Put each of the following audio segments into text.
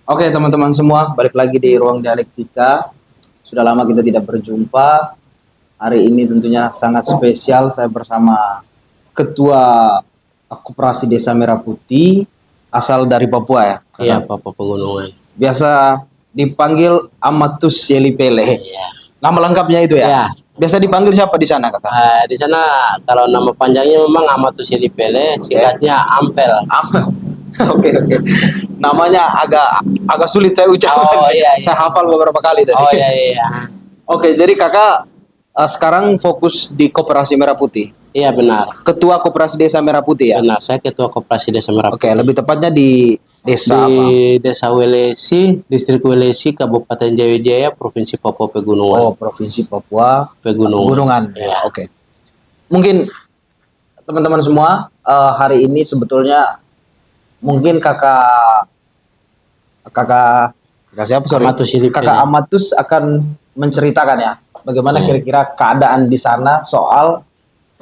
Oke, teman-teman semua, balik lagi di Ruang Dialektika. Sudah lama kita tidak berjumpa. Hari ini tentunya sangat spesial. Saya bersama Ketua Koperasi Desa Merah Putih, asal dari Papua ya. Iya, Papua Pegunungan. Biasa dipanggil Amatus Yelipele. Iya. Nama lengkapnya itu ya? Iya. Biasa dipanggil siapa di sana, Kakak? Di sana kalau nama panjangnya memang Amatus Yelipele, singkatnya Ampel. Ampel. Oke. Namanya agak sulit saya ucapkan. Oh iya. Saya hafal beberapa kali tadi. Oh iya. Oke, jadi kakak sekarang fokus di Koperasi Merah Putih. Iya benar. Ketua Koperasi Desa Merah Putih ya? Benar, saya Ketua Koperasi Desa Merah Oke, Putih. lebih tepatnya di desa apa? Di Desa Welesi, Distrik Welesi, Kabupaten Jayajaya, Provinsi Papua Pegunungan. Oh, Provinsi Papua Pegunungan. Ya, oke. Mungkin teman-teman semua hari ini sebetulnya mungkin kakak siapa, sorry? Amatus Yelipele. Kakak Amatus akan menceritakan ya bagaimana kira-kira keadaan di sana soal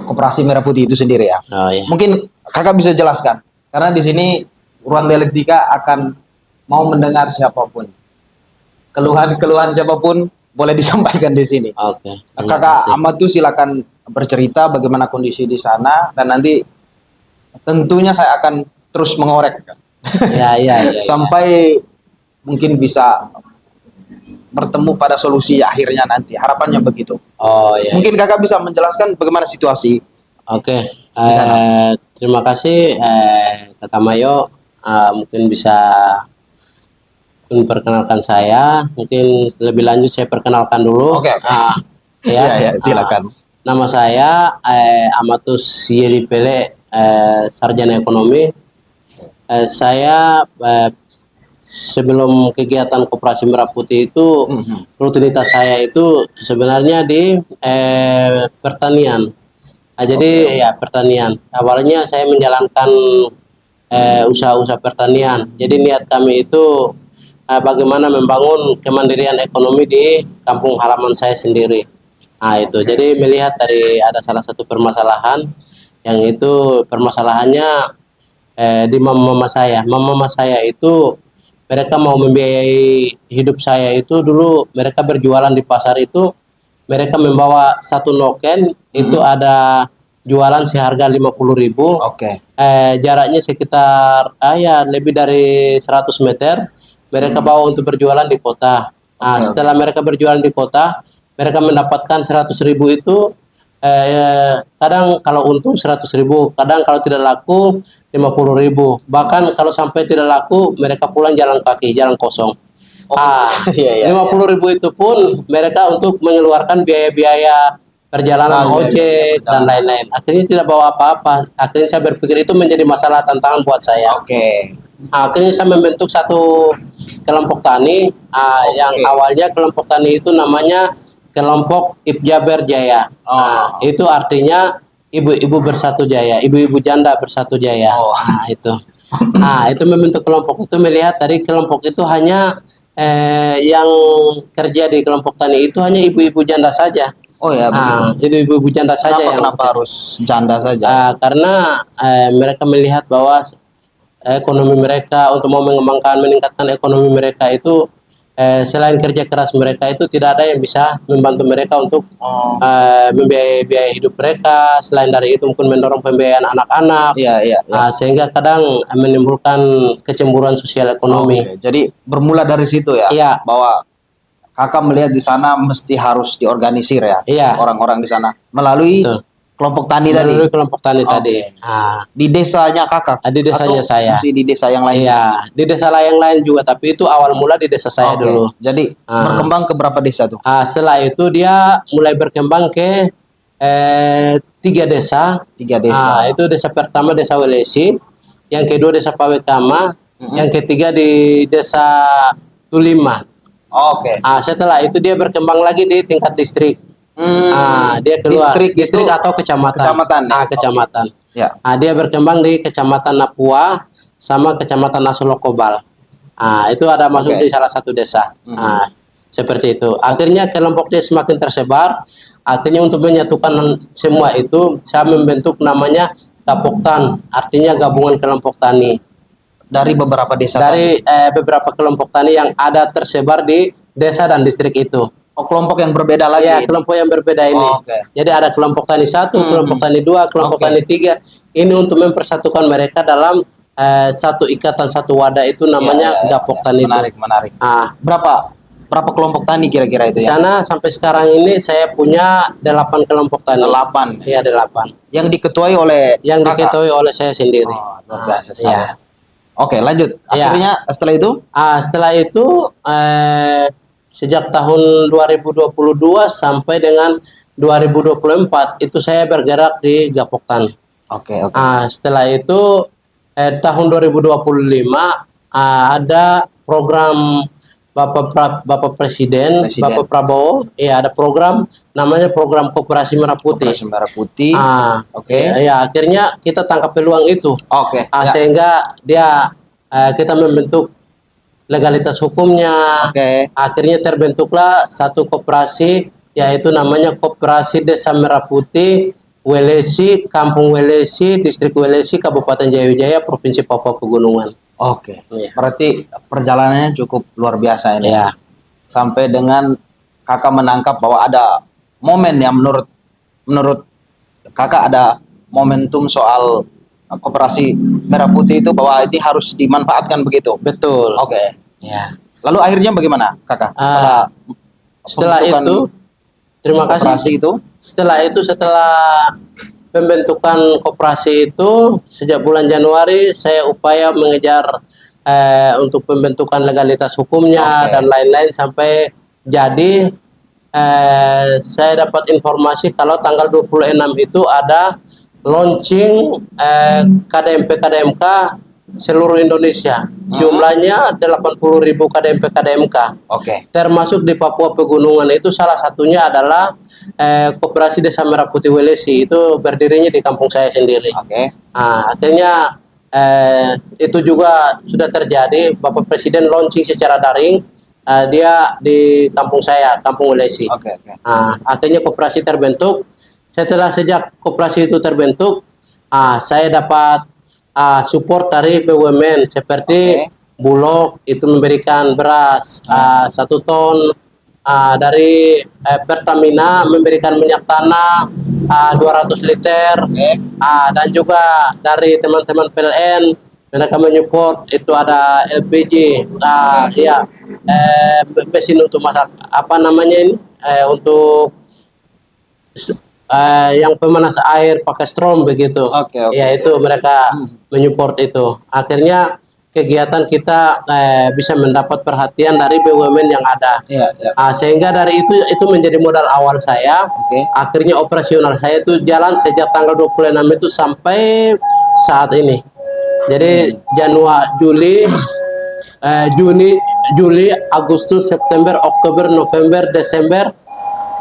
Koperasi Merah Putih itu sendiri ya. Oh iya. Mungkin kakak bisa jelaskan karena di sini Ruang Dialektika akan mau mendengar siapapun, keluhan siapapun boleh disampaikan di sini. Oke. Kakak Amatus silakan bercerita bagaimana kondisi di sana dan nanti tentunya saya akan terus mengorek Iya. sampai mungkin bisa bertemu pada solusi akhirnya nanti. Harapannya begitu. Oh iya. Mungkin kakak bisa menjelaskan bagaimana situasi. Oke. sana. Terima kasih Kakak Mayo. Mungkin bisa memperkenalkan saya. Mungkin lebih lanjut saya perkenalkan dulu. Oke. Ya, silakan. Nama saya Amatus Yelipele, sarjana ekonomi. Saya sebelum kegiatan Koperasi Merah Putih itu rutinitas saya itu sebenarnya di pertanian. Jadi ya pertanian. Awalnya saya menjalankan usaha-usaha pertanian. Jadi niat kami itu bagaimana membangun kemandirian ekonomi di kampung halaman saya sendiri. Itu. Jadi melihat dari ada salah satu permasalahan yang itu permasalahannya di mama saya. Mama saya itu mereka mau membiayai hidup saya itu dulu mereka berjualan di pasar itu mereka membawa satu noken itu ada jualan seharga 50.000. Oke. Jaraknya sekitar ya lebih dari 100 meter mereka bawa untuk berjualan di kota. Setelah mereka berjualan di kota mereka mendapatkan 100.000 itu kadang kalau untung 100.000, kadang kalau tidak laku 50.000, bahkan kalau sampai tidak laku mereka pulang jalan kaki, jalan kosong. 50.000 itu pun mereka untuk mengeluarkan biaya-biaya perjalanan ojek dan lain-lain. Akhirnya tidak bawa apa-apa. Akhirnya saya berpikir itu menjadi masalah tantangan buat saya. Akhirnya saya membentuk satu kelompok tani yang awalnya kelompok tani itu namanya kelompok Ibjaber Jaya. Itu artinya ibu-ibu bersatu jaya, ibu-ibu janda bersatu jaya. Itu. Itu membentuk kelompok itu melihat dari kelompok itu hanya yang kerja di kelompok tani itu hanya ibu-ibu janda saja. Oh ya, ibu-ibu janda saja yang kenapa harus janda saja? Karena mereka melihat bahwa ekonomi mereka untuk mau mengembangkan meningkatkan ekonomi mereka itu selain kerja keras mereka itu tidak ada yang bisa membantu mereka untuk membiayai biaya hidup mereka. Selain dari itu mungkin mendorong pembiayaan anak-anak. Sehingga kadang menimbulkan kecemburuan sosial ekonomi. Jadi bermula dari situ ya. Bahwa kakak melihat di sana mesti harus diorganisir ya. Orang-orang di sana melalui kelompok tani tadi. Kelompok tani tadi. Di desanya kakak? Di desanya saya. Masih di desa yang lain? Iya, di desa yang lain juga. Tapi itu awal mula di desa saya dulu. Jadi berkembang ke berapa desa tuh? Setelah itu dia mulai berkembang ke 3 desa. 3 desa. Itu desa pertama Desa Welesi, yang kedua Desa Pawekama, yang ketiga di Desa Tulima. Setelah itu dia berkembang lagi di tingkat distrik. Dia keluar distrik atau kecamatan. Kecamatan. Dia berkembang di Kecamatan Napua sama Kecamatan Nasolokobal. Itu ada masuk di salah satu desa. Seperti itu. Akhirnya kelompok dia semakin tersebar. Akhirnya untuk menyatukan semua itu saya membentuk namanya Gapoktan, artinya gabungan kelompok tani. dari beberapa desa dari tadi. beberapa kelompok tani yang ada tersebar di desa dan distrik itu. Oh, kelompok yang berbeda lagi Ya, ini. kelompok yang berbeda ini. Oh, oke. Jadi ada kelompok tani satu, kelompok tani dua, kelompok Oke. tani tiga. Ini untuk mempersatukan mereka dalam satu ikatan, satu wadah, itu namanya Gapok Tani. Menarik, menarik. Berapa kelompok tani kira-kira itu Di ya? sana sampai sekarang ini saya punya 8 kelompok tani. 8. Iya, 8. Yang diketuai oleh Yang kakak? diketuai oleh saya sendiri. Oh, luar biasa sekali. Ya. Oke, lanjut. Ya. Akhirnya setelah itu? Setelah itu sejak tahun 2022 sampai dengan 2024 itu saya bergerak di Gapok Tani. Oke, oke. Setelah itu tahun 2025 ada program Bapak Presiden Bapak Prabowo, ya, ada program namanya program Koperasi Merah Putih. Koperasi Merah Putih. Oke. Ya, akhirnya kita tangkap peluang itu. Oke. Sehingga kita membentuk legalitas hukumnya. Oke. Akhirnya terbentuklah satu koperasi, yaitu namanya Koperasi Desa Merah Putih Welesi, Kampung Welesi, Distrik Welesi, Kabupaten Jaya-Wijaya, Provinsi Papua Pegunungan. Oke. Ya. Berarti perjalanannya cukup luar biasa ini. Ya. Sampai dengan kakak menangkap bahwa ada momen yang menurut kakak ada momentum soal Koperasi Merah Putih itu, bahwa ini harus dimanfaatkan begitu. Betul. Oke. Ya. Lalu akhirnya bagaimana, kakak? Setelah itu, terima kasih. Setelah pembentukan koperasi itu, sejak bulan Januari saya upaya mengejar untuk pembentukan legalitas hukumnya dan lain-lain sampai jadi. Saya dapat informasi kalau tanggal 26 itu ada launching KDMP-KDMK seluruh Indonesia. Jumlahnya 80.000 KDMP-KDMK. Oke. Termasuk di Papua Pegunungan, itu salah satunya adalah Koperasi Desa Merah Putih Welesi, itu berdirinya di kampung saya sendiri. Oke. Akhirnya itu juga sudah terjadi. Bapak Presiden launching secara daring, dia di kampung saya, Kampung Welesi. Oke. Akhirnya koperasi terbentuk. Sejak koperasi itu terbentuk, saya dapat support dari BUMN seperti Bulog, itu memberikan beras 1 ton, dari Pertamina memberikan minyak tanah 200 liter, dan juga dari teman-teman PLN mereka menyupport itu ada LPG, mesin untuk masak, apa namanya ini, untuk yang pemanas air pakai strom begitu. Ya, itu mereka menyupport itu. Akhirnya kegiatan kita bisa mendapat perhatian dari BUMN yang ada. Sehingga dari itu menjadi modal awal saya. Akhirnya operasional saya itu jalan sejak tanggal 26 itu sampai saat ini. Jadi Januari, Juli, Agustus, September, Oktober, November, Desember,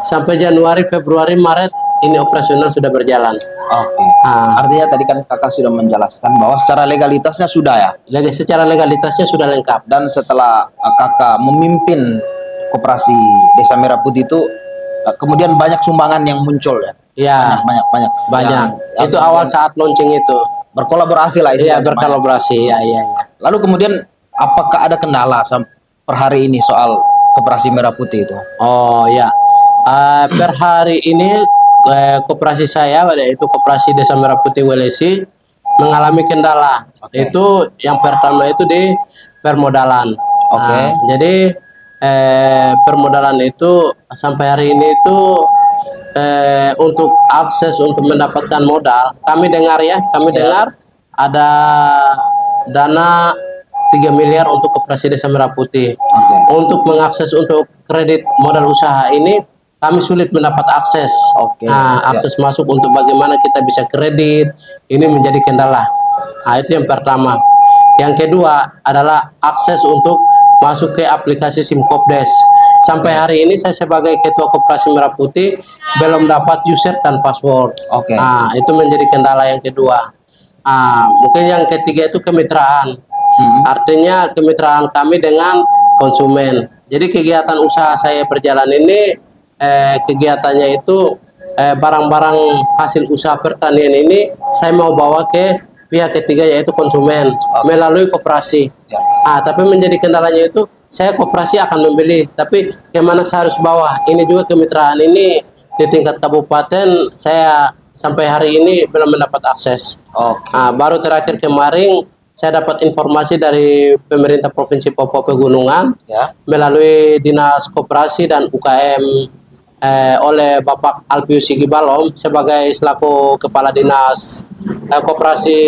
sampai Januari, Februari, Maret ini operasional sudah berjalan. Oke. Artinya tadi kan kakak sudah menjelaskan bahwa secara legalitasnya sudah ya? Secara legalitasnya sudah lengkap. Dan setelah kakak memimpin Koperasi Desa Merah Putih itu, kemudian banyak sumbangan yang muncul ya? Ya. Banyak. Itu awal saat launching itu. Berkolaborasi lah Iya, istilahnya. berkolaborasi. Ya. Lalu kemudian apakah ada kendala per hari ini soal Koperasi Merah Putih itu? Oh ya. Per hari ini koperasi saya, yaitu Koperasi Desa Merah Putih Welesi, mengalami kendala. Itu yang pertama itu di permodalan. Jadi permodalan itu sampai hari ini itu untuk akses untuk mendapatkan modal, kami dengar ada dana 3 miliar untuk Koperasi Desa Merah Putih. Untuk mengakses untuk kredit modal usaha ini kami sulit mendapat akses. Akses masuk untuk bagaimana kita bisa kredit ini menjadi kendala. Itu yang pertama. Yang kedua adalah akses untuk masuk ke aplikasi Simkopdes. Sampai hari ini saya sebagai ketua Koperasi Merah Putih belum dapat user dan password. Itu menjadi kendala yang kedua. Mungkin yang ketiga itu kemitraan. Artinya kemitraan kami dengan konsumen. Jadi kegiatan usaha saya berjalan ini, kegiatannya itu barang-barang hasil usaha pertanian ini saya mau bawa ke pihak ketiga yaitu konsumen melalui koperasi. Ya. Tapi menjadi kendalanya itu saya koperasi akan membeli, tapi kemana saya harus bawa? Ini juga kemitraan ini di tingkat kabupaten saya sampai hari ini belum mendapat akses. Oke. Baru terakhir kemarin saya dapat informasi dari pemerintah Provinsi Papua Pegunungan Ya. melalui Dinas Koperasi dan UKM oleh Bapak Alpius Sigibalom sebagai selaku Kepala Dinas Koperasi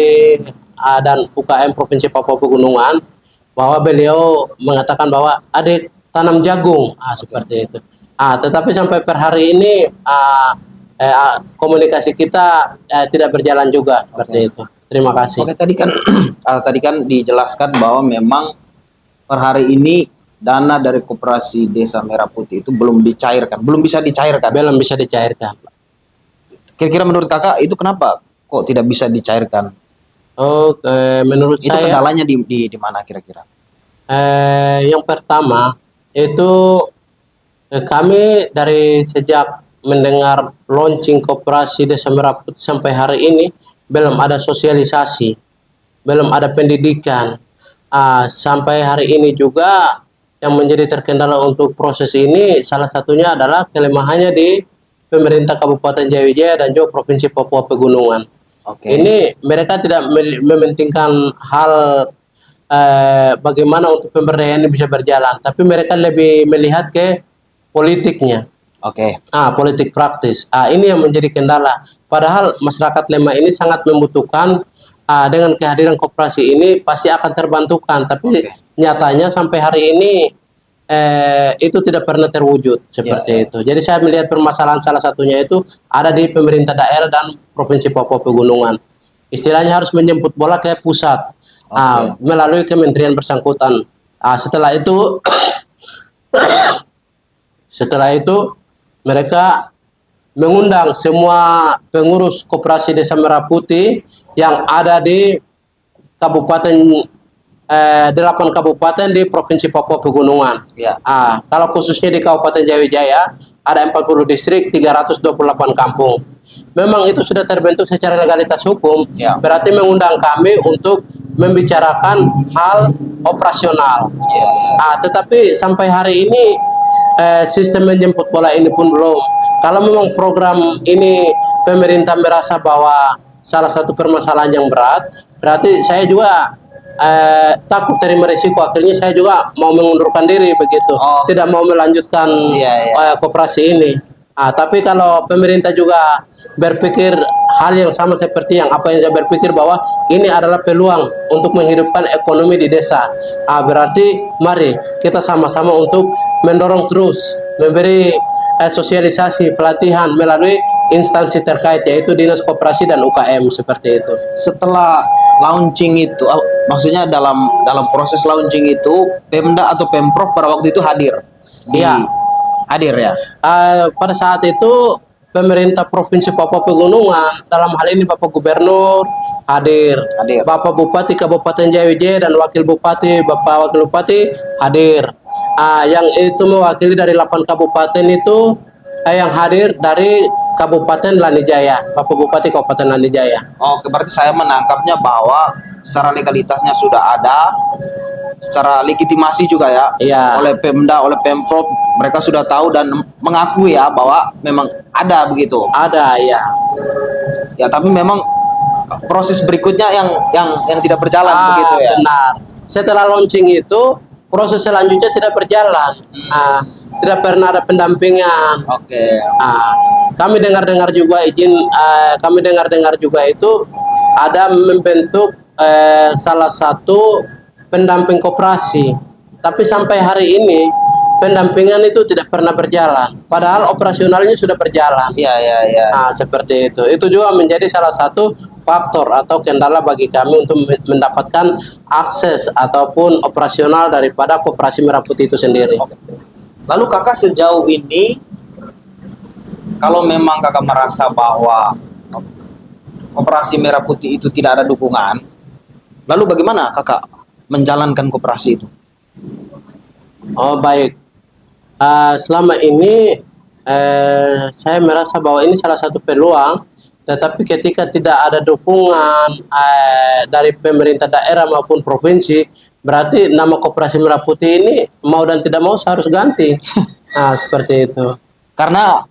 dan UKM Provinsi Papua Pegunungan, bahwa beliau mengatakan bahwa adik tanam jagung, seperti itu. Tetapi sampai per hari ini komunikasi kita tidak berjalan juga seperti itu. Terima kasih. Oke, tadi kan dijelaskan bahwa memang per hari ini dana dari Koperasi Desa Merah Putih itu belum dicairkan, belum bisa dicairkan. Belum bisa dicairkan. Kira-kira menurut kakak itu kenapa kok tidak bisa dicairkan? Menurut Itu saya kendalanya di mana kira-kira? yang pertama itu kami dari sejak mendengar launching Koperasi Desa Merah Putih sampai hari ini belum ada sosialisasi, belum ada pendidikan. Sampai hari ini juga yang menjadi terkendala untuk proses ini salah satunya adalah kelemahannya di pemerintah Kabupaten Jayawijaya dan juga Provinsi Papua Pegunungan. Oke. Ini mereka tidak mementingkan hal bagaimana untuk pemberdayaan ini bisa berjalan, tapi mereka lebih melihat ke politiknya. Oke. Politik praktis. Ini yang menjadi kendala. Padahal masyarakat Lema ini sangat membutuhkan dengan kehadiran koperasi ini pasti akan terbantukan. Tapi nyatanya sampai hari ini itu tidak pernah terwujud seperti itu. Jadi saya melihat permasalahan salah satunya itu ada di pemerintah daerah dan Provinsi Papua Pegunungan. Istilahnya harus menjemput bola ke pusat melalui kementerian bersangkutan. Setelah itu mereka mengundang semua pengurus Koperasi Desa Merah Putih yang ada di kabupaten 8 kabupaten di Provinsi Papua Pegunungan. Ya. Kalau khususnya di Kabupaten Jayawijaya ada 40 distrik, 328 kampung. Memang itu sudah terbentuk secara legalitas hukum, berarti mengundang kami untuk membicarakan hal operasional. Tetapi sampai hari ini sistem menjemput bola ini pun belum. Kalau memang program ini pemerintah merasa bahwa salah satu permasalahan yang berat, berarti saya juga takut terima risiko, akhirnya saya juga mau mengundurkan diri begitu, tidak mau melanjutkan koperasi ini. Tapi kalau pemerintah juga berpikir hal yang sama seperti apa yang saya berpikir, bahwa ini adalah peluang untuk menghidupkan ekonomi di desa, berarti mari kita sama-sama untuk mendorong terus, memberi sosialisasi pelatihan melalui instansi terkait yaitu Dinas Koperasi dan UKM seperti itu. Setelah launching itu, maksudnya dalam proses launching itu Pemda atau Pemprov pada waktu itu hadir? Hadir ya. Pada saat itu pemerintah Provinsi Papua Pegunungan, dalam hal ini Bapak Gubernur hadir. Bapak Bupati Kabupaten Jayawijaya dan Wakil Bupati, Bapak Wakil Bupati hadir. Yang itu mewakili dari 8 kabupaten itu yang hadir dari Kabupaten Lanijaya, Bapak Bupati Kabupaten Lanijaya. Oke, berarti saya menangkapnya bahwa secara legalitasnya sudah ada, secara legitimasi juga oleh Pemda, oleh Pemprov, mereka sudah tahu dan mengakui bahwa memang ada begitu. Ada, ya. Tapi memang proses berikutnya yang tidak berjalan begitu ya. Benar. Setelah launching itu proses selanjutnya tidak berjalan. Tidak pernah ada pendampingan. Kami dengar-dengar juga kami dengar-dengar juga itu ada membentuk salah satu pendamping koperasi, tapi sampai hari ini pendampingan itu tidak pernah berjalan, padahal operasionalnya sudah berjalan. Seperti itu. Itu juga menjadi salah satu faktor atau kendala bagi kami untuk mendapatkan akses ataupun operasional daripada Koperasi Merah Putih itu sendiri. Lalu kakak sejauh ini, kalau memang kakak merasa bahwa Koperasi Merah Putih itu tidak ada dukungan, lalu bagaimana kakak menjalankan koperasi itu? Baik. Selama ini saya merasa bahwa ini salah satu peluang Tetapi ketika tidak ada dukungan dari pemerintah daerah maupun provinsi, berarti nama Koperasi Merah Putih ini mau dan tidak mau harus ganti. Nah, seperti itu. Karena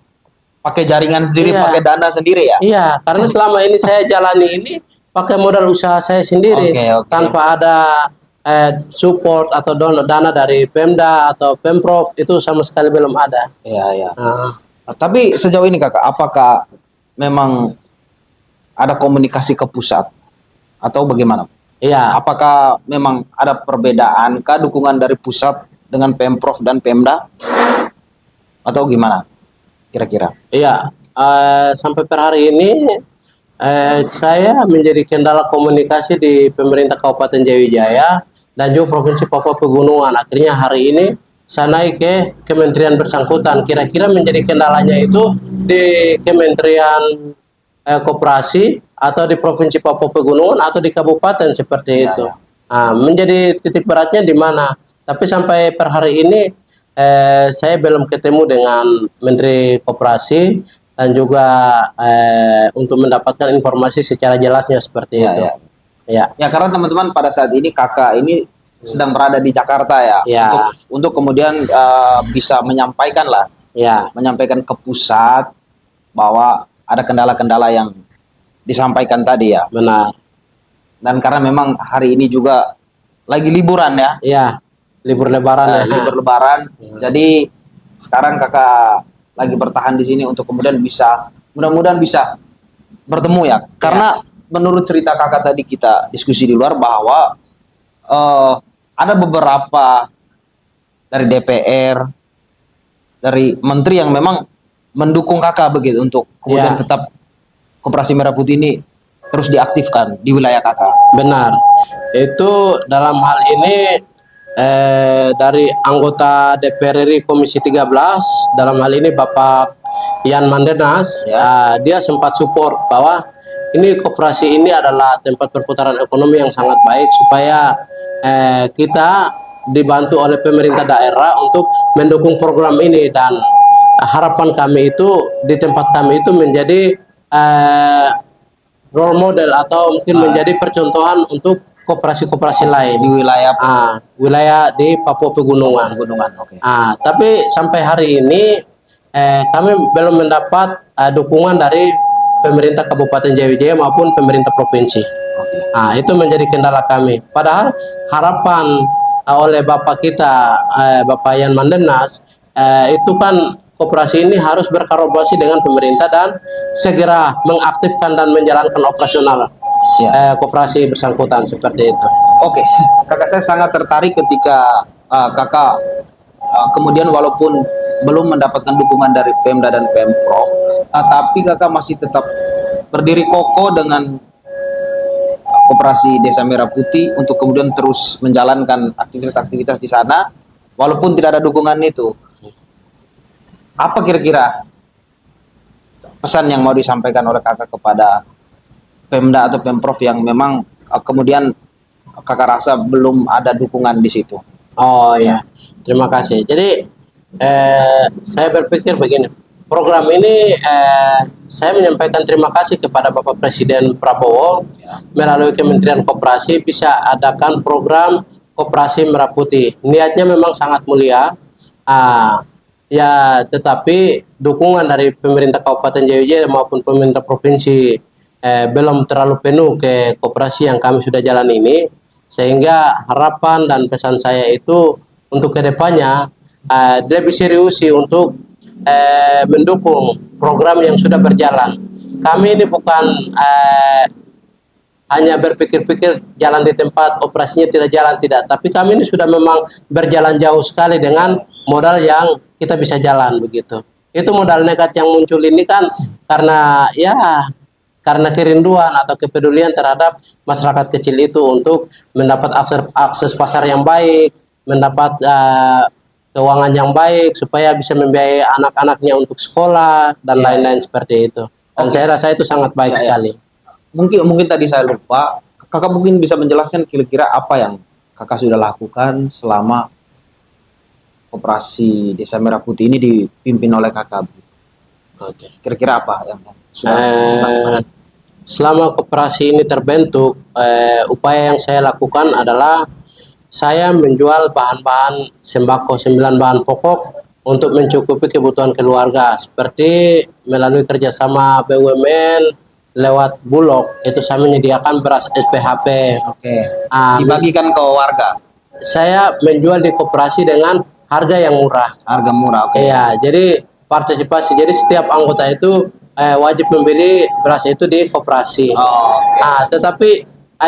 pakai jaringan sendiri, Iya. pakai dana sendiri ya. Iya, karena selama ini saya jalani ini pakai modal usaha saya sendiri, Oke, oke. tanpa ada support atau dana dari Pemda atau Pemprov, itu sama sekali belum ada. Iya, iya. Nah, Tapi sejauh ini kakak, apakah memang ada komunikasi ke pusat atau bagaimana? iya, Apakah memang ada perbedaan kah dukungan dari pusat dengan Pemprov dan Pemda atau gimana kira-kira? iya. Sampai per hari ini saya menjadi kendala komunikasi di pemerintah Kabupaten Jayawijaya dan juga Provinsi Papua Pegunungan. Akhirnya hari ini saya naik ke kementerian bersangkutan. Kira-kira menjadi kendalanya itu di Kementerian Koperasi atau di Provinsi Papua Pegunungan atau di kabupaten seperti Ya, itu. ya. Nah, menjadi titik beratnya di mana? Tapi sampai per hari ini saya belum ketemu dengan Menteri Koperasi dan juga untuk mendapatkan informasi secara jelasnya seperti Ya, itu. ya. Ya, Ya, karena teman-teman pada saat ini kakak ini sedang berada di Jakarta ya, ya, untuk kemudian bisa menyampaikan lah, ya, menyampaikan ke pusat bahwa ada kendala-kendala yang disampaikan tadi ya. benar. Dan karena memang hari ini juga lagi liburan ya, Ya, libur Lebaran ya. libur Lebaran, Ya. jadi sekarang kakak lagi bertahan di sini untuk kemudian bisa, mudah-mudahan bisa bertemu ya. Karena menurut cerita kakak tadi kita diskusi di luar bahwa ada beberapa dari DPR, dari menteri yang memang mendukung kakak begitu untuk kemudian Ya. tetap Koperasi Merah Putih ini terus diaktifkan di wilayah kakak. Benar. Itu dalam hal ini dari anggota DPR RI Komisi 13, dalam hal ini Bapak Yan Mandenas, dia sempat support bahwa ini koperasi ini adalah tempat perputaran ekonomi yang sangat baik supaya kita dibantu oleh pemerintah daerah untuk mendukung program ini, dan harapan kami itu di tempat kami itu menjadi role model atau mungkin menjadi percontohan untuk koperasi-koperasi lain Di wilayah wilayah di Papua Pegunungan. Oke. Tapi sampai hari ini kami belum mendapat dukungan dari pemerintah Kabupaten Jayawijaya maupun pemerintah provinsi. Oke. Itu menjadi kendala kami. Padahal harapan oleh Bapak kita, Bapak Yan Mandenas, itu kan koperasi ini harus berkolaborasi dengan pemerintah dan segera mengaktifkan dan menjalankan operasional koperasi bersangkutan seperti itu. Oke, kakak saya sangat tertarik ketika kakak kemudian walaupun belum mendapatkan dukungan dari Pemda dan Pemprov, tapi kakak masih tetap berdiri kokoh dengan Koperasi Desa Merah Putih untuk kemudian terus menjalankan aktivitas-aktivitas di sana, walaupun tidak ada dukungan itu. Apa kira-kira pesan yang mau disampaikan oleh kakak kepada Pemda atau Pemprov yang memang kemudian kakak rasa belum ada dukungan di situ? Oh ya, terima kasih. Jadi saya berpikir begini, program ini saya menyampaikan terima kasih kepada Bapak Presiden Prabowo melalui Kementerian Koperasi bisa adakan program Koperasi Merah Putih. Niatnya memang sangat mulia. Ya, tetapi dukungan dari pemerintah Kabupaten Jayawijaya maupun pemerintah provinsi belum terlalu penuh ke koperasi yang kami sudah jalan ini, sehingga harapan dan pesan saya itu untuk kedepannya lebih serius untuk mendukung program yang sudah berjalan. Kami ini bukan hanya berpikir-pikir jalan di tempat operasinya tidak jalan, tidak, tapi kami ini sudah memang berjalan jauh sekali dengan modal yang kita bisa jalan begitu. Itu modal nekat yang muncul ini kan karena kerinduan atau kepedulian terhadap masyarakat kecil itu untuk mendapat akses pasar yang baik, mendapat keuangan yang baik supaya bisa membiayai anak-anaknya untuk sekolah dan lain-lain seperti itu. Dan saya rasa itu sangat baik sekali. Mungkin tadi saya lupa, kakak mungkin bisa menjelaskan kira-kira apa yang kakak sudah lakukan selama Koperasi Desa Merah Putih ini dipimpin oleh kakak. Oke. Kira-kira apa yang sudah Eh, dilakukan? Selama koperasi ini terbentuk, upaya yang saya lakukan adalah saya menjual bahan-bahan sembako, 9 bahan pokok untuk mencukupi kebutuhan keluarga, seperti melalui kerjasama BUMN lewat Bulog, itu saya menyediakan beras SPHP. Oke. Ah, Dibagikan ke warga, saya menjual di koperasi dengan harga yang murah. harga murah. Oke. Iya, jadi partisipasi. Jadi setiap anggota itu wajib membeli beras itu di koperasi. Oh, oke. Tetapi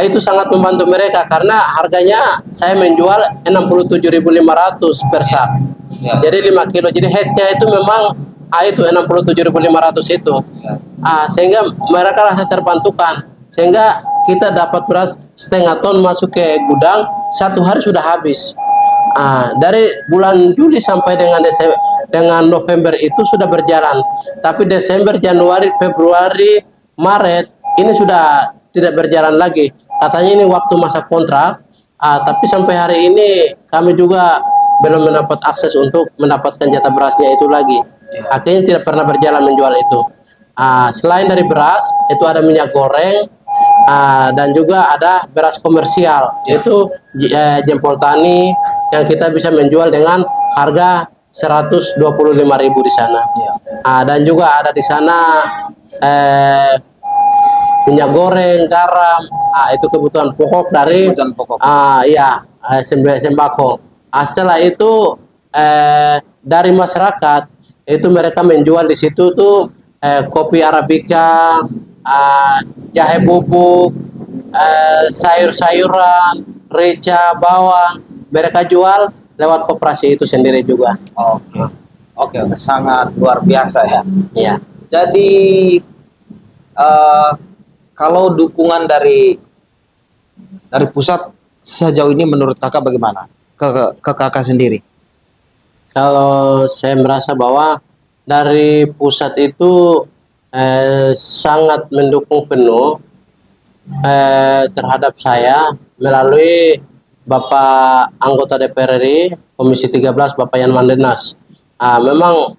itu sangat membantu mereka karena harganya saya menjual 67.500 per sak. Ya. Jadi 5 kilo. Jadi headnya itu memang itu 67.500 itu. Ya. Sehingga mereka rasa terbantukan. Sehingga kita dapat beras setengah ton masuk ke gudang, 1 hari sudah habis. Dari bulan Juli sampai dengan November itu sudah berjalan. Tapi Desember, Januari, Februari, Maret ini sudah tidak berjalan lagi. Katanya ini waktu masa kontrak. Tapi sampai hari ini kami juga belum mendapat akses untuk mendapatkan jatah berasnya itu lagi. Akhirnya tidak pernah berjalan menjual itu. Selain dari beras, itu ada minyak goreng, dan juga ada beras komersial, yaitu jempol tani yang kita bisa menjual dengan harga 125.000 di sana. Dan juga ada di sana minyak goreng, garam, itu kebutuhan pokok dari Kebutuhan pokok. sembako. Setelah itu dari masyarakat itu mereka menjual di situ tuh kopi arabica, jahe bubuk, sayur-sayuran, rica, bawang, mereka jual lewat koperasi itu sendiri juga. Oke. Oke, sangat luar biasa ya. Iya. Jadi kalau dukungan dari pusat sejauh ini menurut kakak bagaimana? Ke kakak sendiri? Kalau saya merasa bahwa dari pusat itu sangat mendukung penuh terhadap saya melalui Bapak anggota DPR RI Komisi 13 Bapak Yan Mandenas. Memang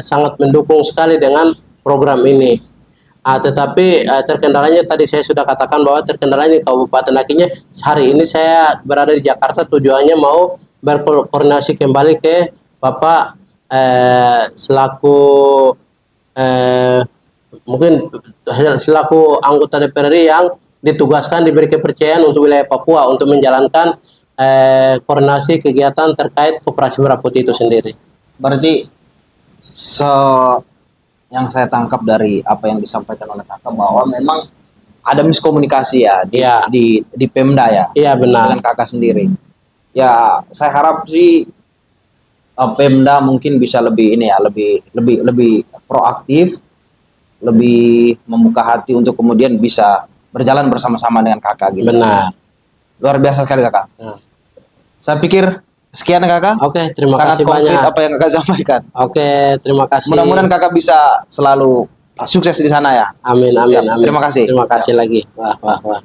sangat mendukung sekali dengan program ini. Tetapi terkendalanya tadi saya sudah katakan bahwa terkendalanya Kabupaten, akhirnya hari ini saya berada di Jakarta, tujuannya mau berkoordinasi kembali ke Bapak selaku mungkin selaku anggota DPR RI yang ditugaskan, diberi kepercayaan untuk wilayah Papua untuk menjalankan koordinasi kegiatan terkait Koperasi Merah Putih itu sendiri. Berarti yang saya tangkap dari apa yang disampaikan oleh kakak bahwa memang ada miskomunikasi ya di Pemda ya. Iya, benar. Dengan kakak sendiri. Ya, saya harap sih Pemda mungkin bisa lebih ini ya, lebih proaktif, lebih membuka hati untuk kemudian bisa berjalan bersama-sama dengan kakak gitu. Benar. Luar biasa sekali kakak. Saya pikir sekian kakak. Oke, terima Sangat kasih konkret banyak. apa yang kakak sampaikan. Oke, terima kasih. Mudah-mudahan kakak bisa selalu sukses di sana ya. Amin, amin, Siap. amin. Terima kasih. Terima kasih lagi. Wah. Oke.